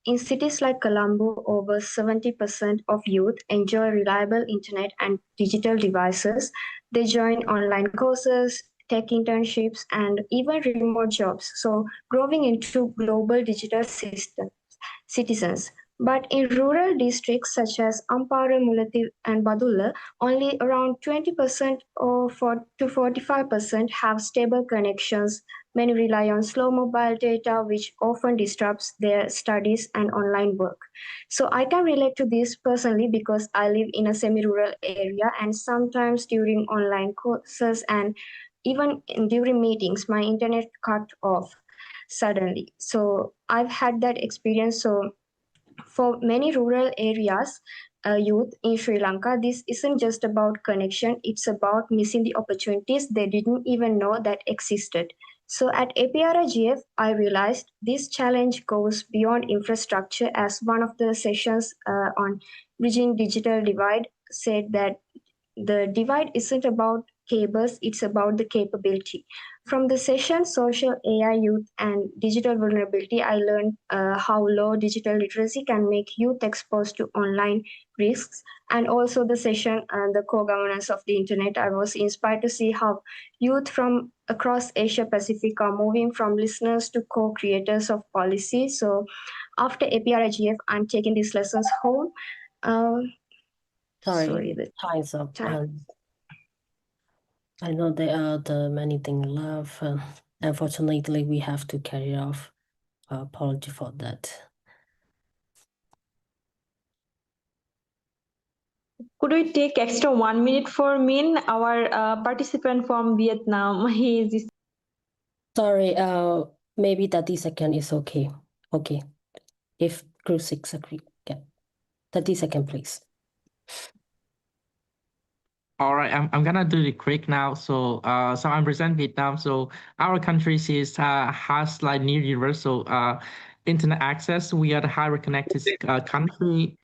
in cities like Colombo, over 70% of youth enjoy reliable internet and digital devices. They join online courses, tech internships, and even remote jobs. So, growing into global digital citizens. But in rural districts such as Ampara, Mulati, and Badulla, only around 20% or to 45% have stable connections. Many rely on slow mobile data, which often disrupts their studies and online work. So I can relate to this personally because I live in a semi-rural area, and sometimes during online courses and even during meetings, my internet cut off suddenly. So I've had that experience. So for many rural areas, youth in Sri Lanka, this isn't just about connection, it's about missing the opportunities they didn't even know that existed. So at APrIGF, I realized this challenge goes beyond infrastructure, as one of the sessions on bridging digital divide said that the divide isn't about cables, it's about the capability. From the session Social AI, Youth, and Digital Vulnerability, I learned how low digital literacy can make youth exposed to online risks. And also the session and the co-governance of the internet, I was inspired to see how youth from across Asia Pacific are moving from listeners to co-creators of policy. So after APrIGF, I'm taking these lessons home. Sorry, time's up. I know there are the many things left. Unfortunately, we have to carry off. Apology for that. Could we take extra 1 minute for Min, our participant from Vietnam? He is. Sorry. Maybe 30 seconds is okay. Okay. If Group 6 agree, yeah. 30 seconds, please. All right, I'm gonna do it quick now. So I represent Vietnam. So our country has like near universal internet access. We are the highly connected country.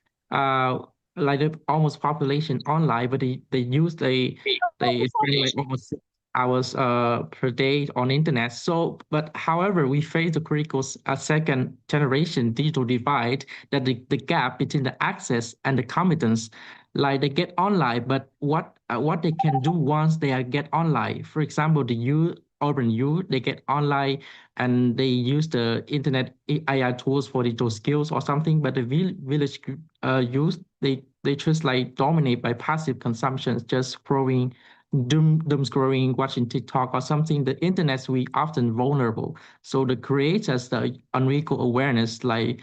Like the almost population online, but they use they spend like almost 6 hours per day on internet. So, but however, we face the critical second generation digital divide, that the gap between the access and the competence. Like they get online, but what they can do once they get online. For example, the urban youth, they get online and they use the internet AI tools for digital skills or something. But the village youth, they just like dominate by passive consumption, just scrolling, doom scrolling, watching TikTok or something. The internet, we often vulnerable. So the creators, the unequal awareness, like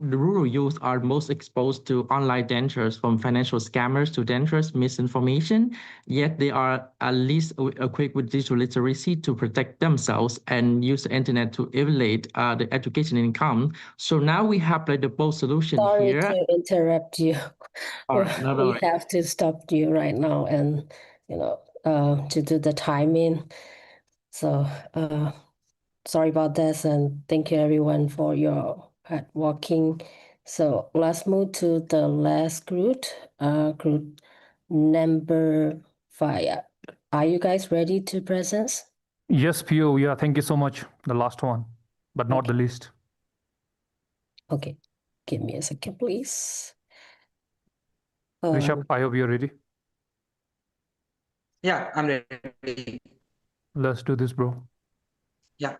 the rural youth are most exposed to online dangers, from financial scammers to dangerous misinformation, yet they are at least equipped with digital literacy to protect themselves and use the internet to evaluate the education income. So now we have like the both solution here. Sorry to interrupt you. All right, no, We have to stop you right now and, to do the timing. So, sorry about this, and thank you everyone for your hard working. So let's move to the last group, group number 5. Are you guys ready to present? Yes, Pio. Yeah, thank you so much. The last one, but not the least. Okay, give me a second, please. Rishabh, I hope you're ready. Yeah, I'm ready. Let's do this, bro. Yeah.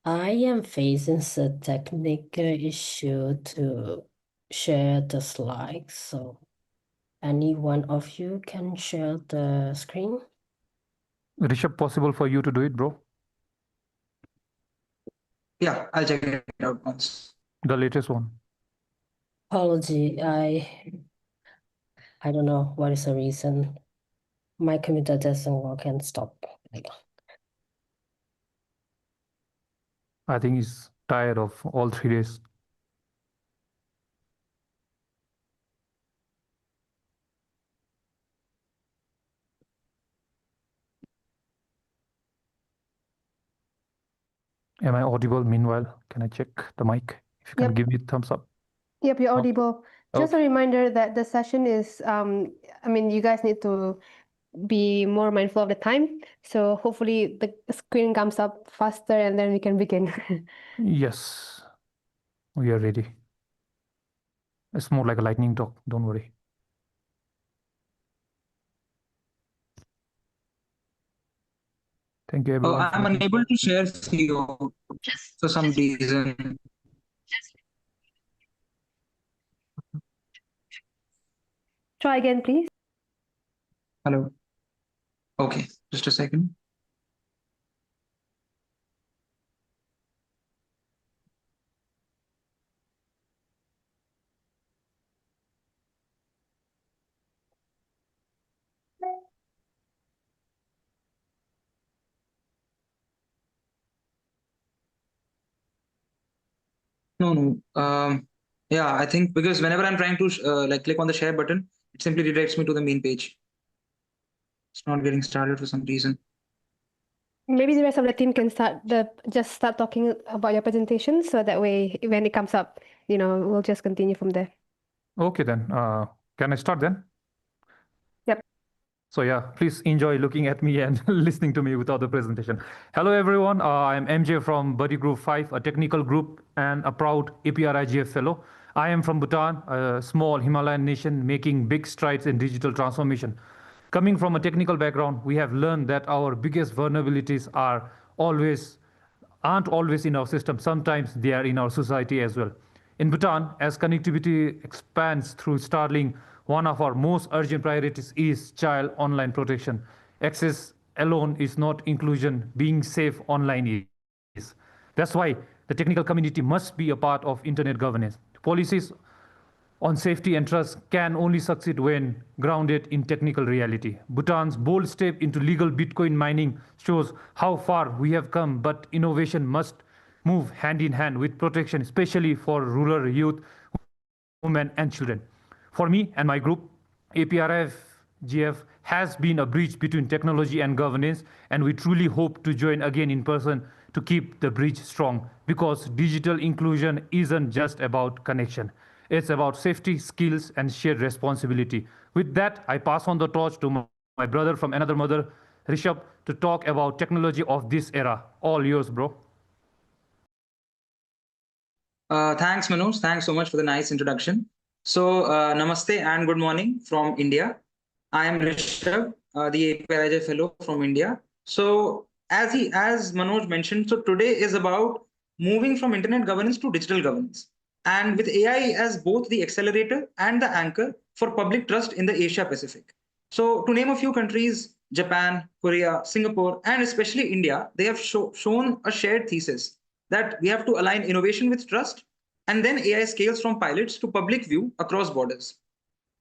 I am facing a technical issue to share the slides, so any one of you can share the screen. Rishabh, possible for you to do it, bro? Yeah, I'll check it out once. The latest one. Apology, I don't know what is the reason. My computer doesn't work and stop. I think he's tired of all 3 days. Am I audible? Meanwhile, can I check the mic? If you can Yep. give me a thumbs up. Yep, you're Oh, audible. Just a reminder that the session is, I mean, you guys need to be more mindful of the time. So hopefully the screen comes up faster and then we can begin. Yes, we are ready. It's more like a lightning talk. Don't worry. Thank you, everyone. I'm unable to share CEO for some reason. Try again, please. Hello. Okay, just a second. No. Yeah, I think because whenever I'm trying to like click on the share button, it simply redirects me to the main page. It's not getting started for some reason. Maybe the rest of the team can just start talking about your presentation, so that way when it comes up, we'll just continue from there. Okay, then. Can I start then? Yep. So yeah, please enjoy looking at me and listening to me without the presentation. Hello, everyone. I'm MJ from Buddy Group 5, a technical group and a proud APrIGF fellow. I am from Bhutan, a small Himalayan nation making big strides in digital transformation. Coming from a technical background, we have learned that our biggest vulnerabilities aren't always in our system. Sometimes they are in our society as well. In Bhutan, as connectivity expands through Starlink, one of our most urgent priorities is child online protection. Access alone is not inclusion. Being safe online is. That's why the technical community must be a part of internet governance. Policies on safety and trust can only succeed when grounded in technical reality. Bhutan's bold step into legal Bitcoin mining shows how far we have come, but innovation must move hand in hand with protection, especially for rural youth, women, and children. For me and my group, APrIGF has been a bridge between technology and governance, and we truly hope to join again in person to keep the bridge strong, because digital inclusion isn't just about connection. It's about safety, skills, and shared responsibility. With that, I pass on the torch to my brother from another mother, Rishabh, to talk about technology of this era. All yours, bro. Thanks, Manoj. Thanks so much for the nice introduction. So, namaste and good morning from India. I am Rishabh, the APrIGF fellow from India. So, as Manoj mentioned, so today is about moving from internet governance to digital governance, and with AI as both the accelerator and the anchor for public trust in the Asia Pacific. So, to name a few countries, Japan, Korea, Singapore, and especially India, they have shown a shared thesis that we have to align innovation with trust, and then AI scales from pilots to public view across borders.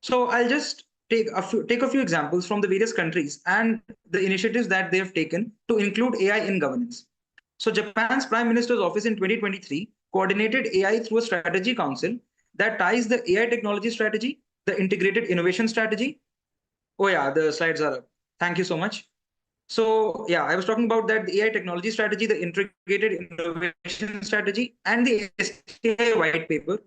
So I'll just take a few examples from the various countries and the initiatives that they have taken to include AI in governance. So Japan's Prime Minister's office in 2023 coordinated AI through a strategy council that ties the AI technology strategy, the integrated innovation strategy. Oh yeah, the slides are up. Thank you so much. So yeah, I was talking about that, the AI technology strategy, the integrated innovation strategy, and the STI white paper,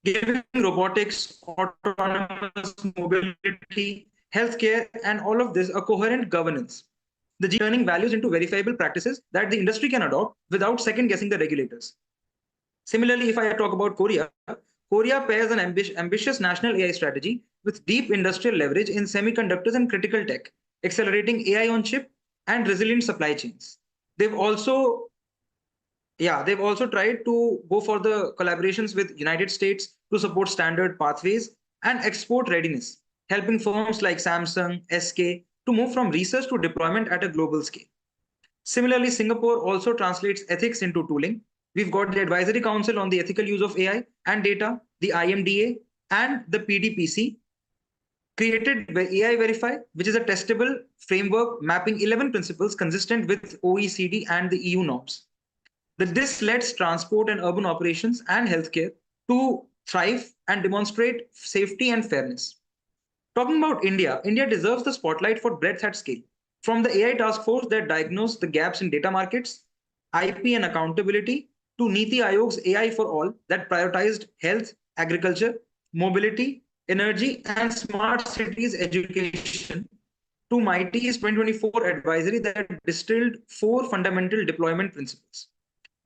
giving robotics, autonomous mobility, healthcare, and all of this a coherent governance. The G turning values into verifiable practices that the industry can adopt without second guessing the regulators. Similarly, if I talk about Korea, Korea pairs an ambitious national AI strategy with deep industrial leverage in semiconductors and critical tech, accelerating AI on chip and resilient supply chains. They've also tried to go for the collaborations with United States to support standard pathways and export readiness, helping firms like Samsung, SK, to move from research to deployment at a global scale. Similarly, Singapore also translates ethics into tooling. We've got the Advisory Council on the Ethical Use of AI and Data, the IMDA, and the PDPC, created by AI Verify, which is a testable framework mapping 11 principles consistent with OECD and the EU norms. This lets transport and urban operations and healthcare to thrive and demonstrate safety and fairness. Talking about India, India deserves the spotlight for breadth at scale. From the AI task force that diagnosed the gaps in data markets, IP and accountability, to Niti Aayog's AI for All that prioritized health, agriculture, mobility, energy, and smart cities education, to MIT's 2024 advisory that distilled 4 fundamental deployment principles.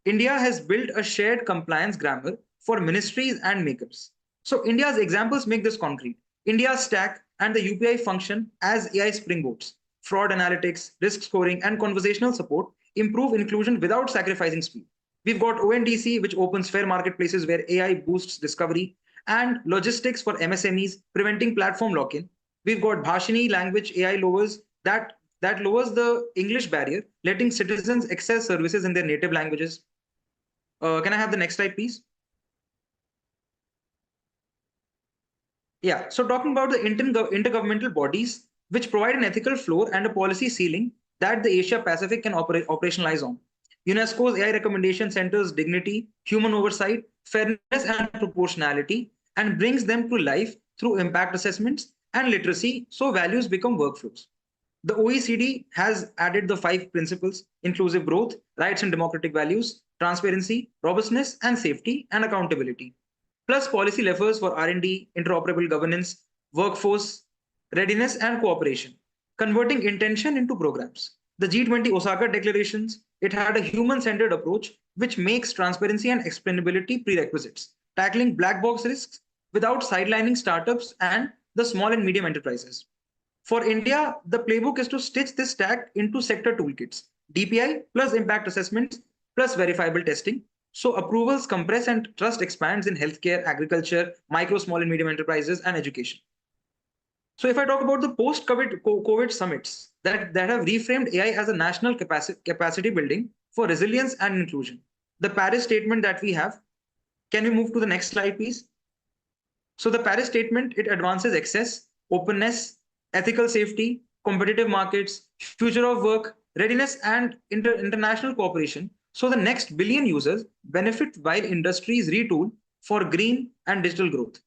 India has built a shared compliance grammar for ministries and makers. So India's examples make this concrete. India's stack and the UPI function as AI springboards. Fraud analytics, risk scoring, and conversational support improve inclusion without sacrificing speed. We've got ONDC, which opens fair marketplaces where AI boosts discovery, and logistics for MSMEs, preventing platform lock-in. We've got Bhashini language AI lowers that lowers the English barrier, letting citizens access services in their native languages. Can I have the next slide, please? Yeah, so talking about the intergovernmental bodies, which provide an ethical floor and a policy ceiling that the Asia Pacific can operationalize on. UNESCO's AI recommendation centers dignity, human oversight, fairness, and proportionality, and brings them to life through impact assessments and literacy, so values become workflows. The OECD has added the 5 principles: inclusive growth, rights and democratic values, transparency, robustness, and safety, and accountability. Plus policy levers for R&D, interoperable governance, workforce, readiness, and cooperation, converting intention into programs. The G20 Osaka declarations, it had a human-centered approach, which makes transparency and explainability prerequisites, tackling black box risks without sidelining startups and the small and medium enterprises. For India, the playbook is to stitch this stack into sector toolkits, DPI plus impact assessments plus verifiable testing. So approvals compress and trust expands in healthcare, agriculture, micro, small, and medium enterprises, and education. So if I talk about the post-COVID summits that have reframed AI as a national capacity building for resilience and inclusion. The Paris statement that we have, can we move to the next slide, please? So the Paris statement, it advances access, openness, ethical safety, competitive markets, future of work, readiness, and international cooperation. So the next billion users benefit while industries retool for green and digital growth.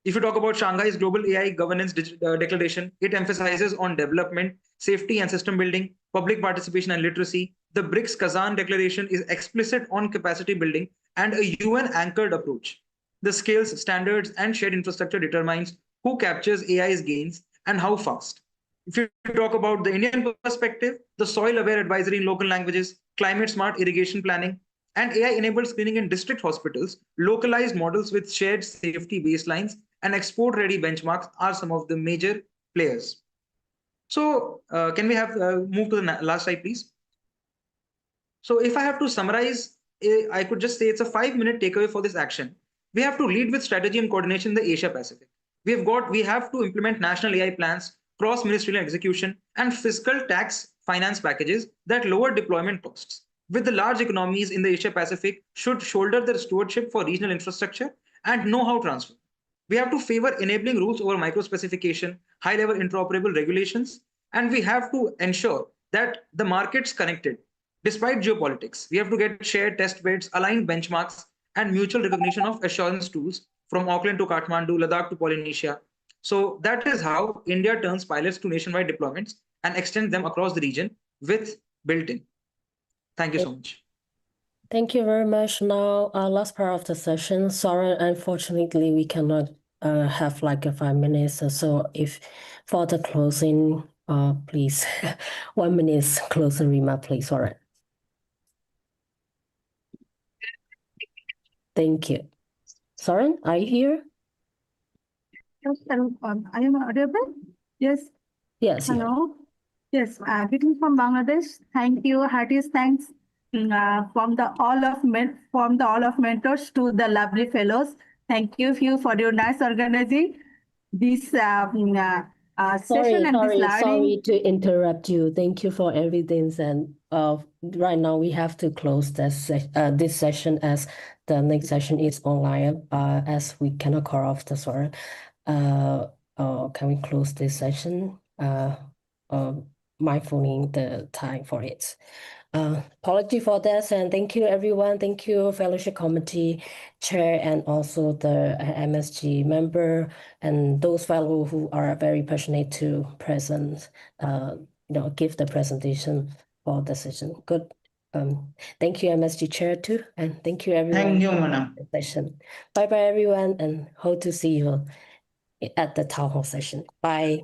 If you talk about Shanghai's Global AI Governance Declaration, it emphasizes on development, safety and system building, public participation and literacy. The BRICS Kazan Declaration is explicit on capacity building and a UN-anchored approach. The scales, standards, and shared infrastructure determines who captures AI's gains and how fast. If you talk about the Indian perspective, the soil-aware advisory in local languages, climate-smart irrigation planning, and AI-enabled screening in district hospitals, localized models with shared safety baselines, and export-ready benchmarks are some of the major players. So can we have move to the last slide, please? So if I have to summarize, I could just say it's a 5-minute takeaway for this action. We have to lead with strategy and coordination in the Asia Pacific. We have to implement national AI plans, cross-ministerial execution, and fiscal tax finance packages that lower deployment costs. With the large economies in the Asia Pacific should shoulder the stewardship for regional infrastructure and know-how transfer. We have to favor enabling rules over micro-specification, high-level interoperable regulations, and we have to ensure that the market's connected. Despite geopolitics, we have to get shared test beds, aligned benchmarks, and mutual recognition of assurance tools from Auckland to Kathmandu, Ladakh to Polynesia. So that is how India turns pilots to nationwide deployments and extends them across the region with built-in. Thank you so much. Thank you very much. Now, last part of the session. Sorry, unfortunately, we cannot have like 5 minutes. So if for the closing, please, 1 minute closing remark, please. All right. Thank you. Soren, are you here? Yes, I am audible. Yes. Yes. Hello. Yes. Greetings from Bangladesh. Thank you. Heartiest thanks from the all of mentors to the lovely fellows. Thank you for your nice organizing this session and this learning. Sorry to interrupt you. Thank you for everything. And right now we have to close this session as the next session is online. As we cannot call off the server. Can we close this session? Mindfully the time for it. Apology for this, and thank you everyone. Thank you fellowship committee chair and also the MSG member and those fellow who are very passionate to present, give the presentation for the session. Good. Thank you MSG chair too, and thank you everyone. Thank you, madam. Session. Bye bye everyone, and hope to see you at the town hall session. Bye.